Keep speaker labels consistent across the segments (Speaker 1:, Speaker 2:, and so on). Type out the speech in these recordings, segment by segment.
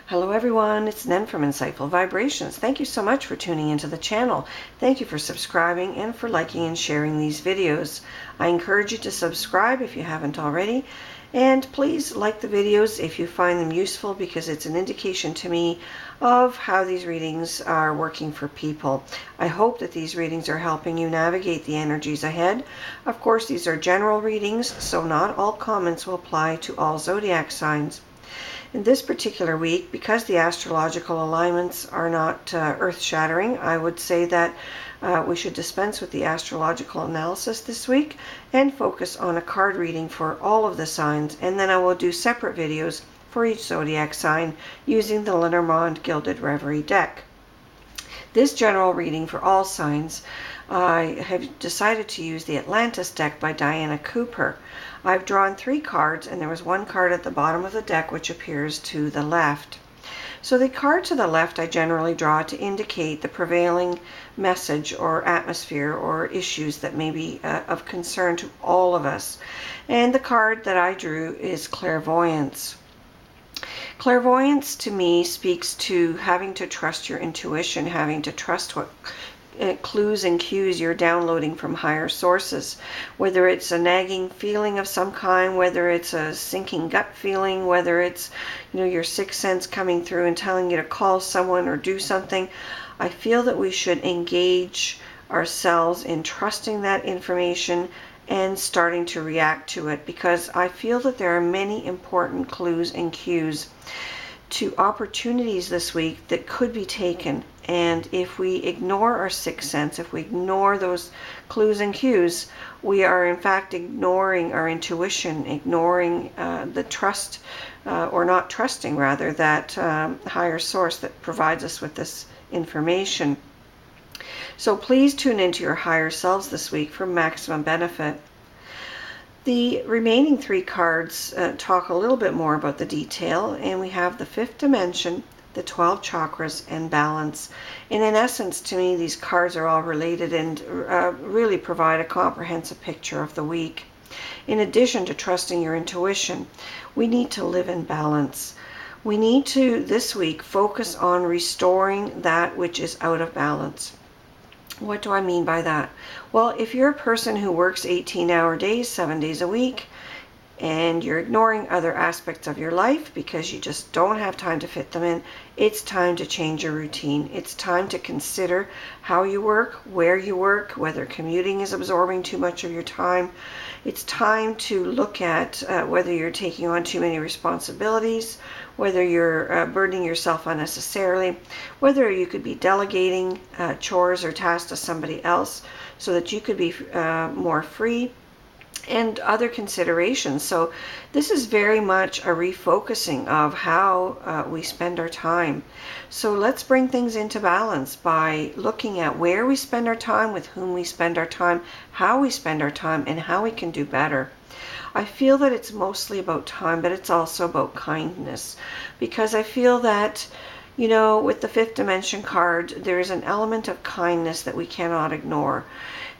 Speaker 1: Hello everyone, it's Nen from Insightful Vibrations. Thank you so much for tuning into the channel. Thank you for subscribing and for liking and sharing these videos. I encourage you to subscribe if you haven't already, and please like the videos if you find them useful, because it's an indication to me of how these readings are working for people. I hope that these readings are helping you navigate the energies ahead. Of course, these are general readings, so not all comments will apply to all zodiac signs. In this particular week, because the astrological alignments are not earth-shattering, I would say that we should dispense with the astrological analysis this week and focus on a card reading for all of the signs, and then I will do separate videos for each zodiac sign using the Lenormand Gilded Reverie deck. This general reading for all signs, I have decided to use the Atlantis deck by Diana Cooper. I've drawn 3 cards, and there was one card at the bottom of the deck which appears to the left. So the card to the left I generally draw to indicate the prevailing message or atmosphere or issues that may be of concern to all of us. And the card that I drew is Clairvoyance. Clairvoyance to me speaks to having to trust your intuition, having to trust what clues and cues you're downloading from higher sources, whether it's a nagging feeling of some kind, whether it's a sinking gut feeling, whether it's your sixth sense coming through and telling you to call someone or do something. I feel that we should engage ourselves in trusting that information and starting to react to it, because I feel that there are many important clues and cues to opportunities this week that could be taken. And if we ignore our sixth sense, if we ignore those clues and cues, we are in fact ignoring our intuition, ignoring the trust, or not trusting rather, that higher source that provides us with this information. So please tune into your higher selves this week for maximum benefit. The remaining 3 cards talk a little bit more about the detail, and we have the 5th dimension, the 12 chakras, and balance. And in essence, to me, these cards are all related and really provide a comprehensive picture of the week. In addition to trusting your intuition, we need to live in balance. We need to, this week, focus on restoring that which is out of balance. What do I mean by that? Well, if you're a person who works 18-hour days, 7 days a week, and you're ignoring other aspects of your life because you just don't have time to fit them in, it's time to change your routine. It's time to consider how you work, where you work, whether commuting is absorbing too much of your time. It's time to look at whether you're taking on too many responsibilities, whether you're burdening yourself unnecessarily, whether you could be delegating chores or tasks to somebody else so that you could be more free, and other considerations. So this is very much a refocusing of how we spend our time. So let's bring things into balance by looking at where we spend our time, with whom we spend our time, how we spend our time, and how we can do better. I feel that it's mostly about time, but it's also about kindness, because I feel that with the 5th dimension card, there is an element of kindness that we cannot ignore.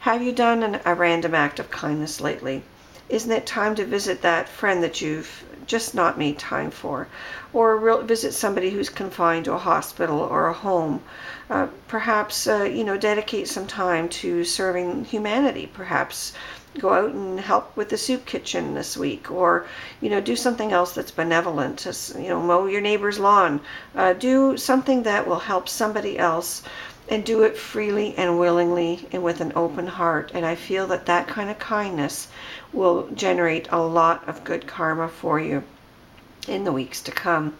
Speaker 1: Have you done a random act of kindness lately? Isn't it time to visit that friend that you've just not made time for? Or visit somebody who's confined to a hospital or a home? Perhaps, dedicate some time to serving humanity. Perhaps go out and help with the soup kitchen this week, or do something else that's benevolent. Mow your neighbor's lawn. Do something that will help somebody else, and do it freely and willingly and with an open heart. And I feel that that kind of kindness will generate a lot of good karma for you in the weeks to come.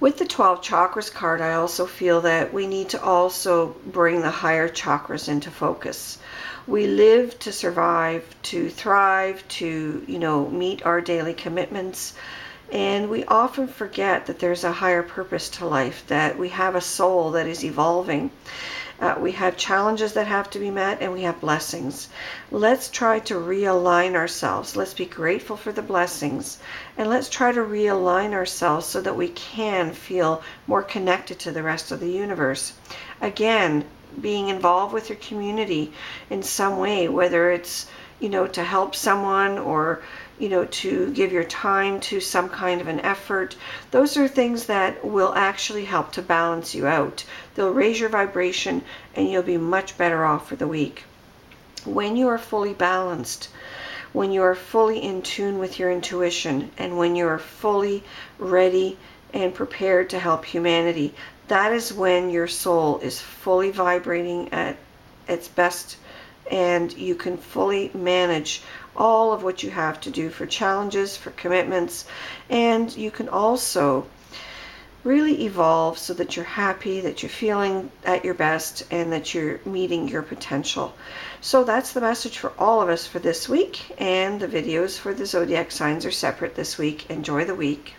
Speaker 1: With the 12 chakras card, I also feel that we need to also bring the higher chakras into focus. We live to survive, to thrive, to meet our daily commitments. And we often forget that there's a higher purpose to life, that we have a soul that is evolving. We have challenges that have to be met, and we have blessings. Let's try to realign ourselves. Let's be grateful for the blessings, and let's try to realign ourselves so that we can feel more connected to the rest of the universe. Again, being involved with your community in some way, whether it's to help someone, or to give your time to some kind of an effort. Those are things that will actually help to balance you out. They'll raise your vibration and you'll be much better off for the week. When you are fully balanced, when you are fully in tune with your intuition, and when you are fully ready and prepared to help humanity, that is when your soul is fully vibrating at its best, and you can fully manage all of what you have to do for challenges, for commitments, and you can also really evolve so that you're happy, that you're feeling at your best, and that you're meeting your potential. So that's the message for all of us for this week, and the videos for the zodiac signs are separate this week. Enjoy the week.